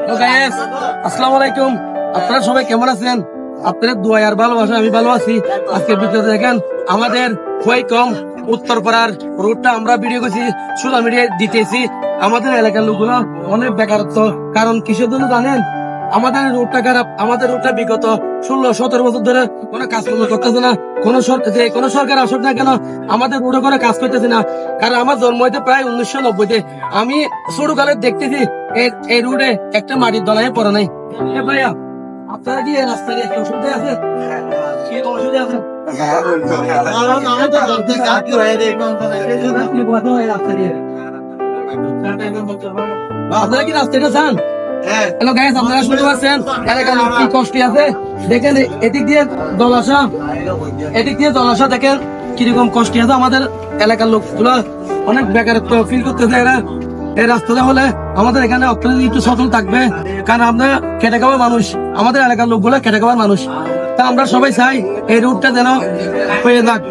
আসসালামু আলাইকুম। আপনারা সবাই কেমন আছেন? আপনাদের দোয়া আর ভালোবাসা আমি ভালো আছি। আজকে ভিডিওতে দেখেন আমাদের কম উত্তরপাড়ার রোডটা আমরা ভিডিও করছি, সোশ্যাল মিডিয়ায় দিতেছি। আমাদের এলাকার লোকগুলো অনেক বেকারত্ব, কারণ কিসের জন্য জানেন? আমাদের রোডটা খারাপ। আমাদের রোডটা বিগত 16-17 বছর ধরে কোনো কাজকর্ম করতেছে না। কোনো সরকার আসুক না কেন, আমাদের রোডে কোনো কাজ করতেছে না। কারণ আমার জন্ম হইতে প্রায় 1990-তে। আমি ছোটকালে দেখতেছি এই রোডে একটা মাটির দলাই পড়ে নাই। ভাইয়া, আপনারা কি এই রাস্তা নিয়ে অসুবিধা আছে? অসুবিধা আছে? আপনারা কি রাস্তাটা চান? হ্যালো গাইস, আপনারা শুনতে পাচ্ছেন এলাকার কি কষ্ট আছে? দেখেন এদিক দিয়ে জলাশয় দেখেন কিরকম কষ্ট আছে। আমাদের এলাকার লোকগুলো অনেক বেকারত্ব ফিল করতেছে। এরা এই রাস্তাটা হলে আমাদের এখানে অর্থনীতি একটু সচল থাকবে, কারণ আমরা খেটে খাওয়া মানুষ। আমাদের এলাকার লোকগুলো খেটে খাওয়ার মানুষ। তা আমরা সবাই চাই এই রুটটা যেন হয়ে যাক।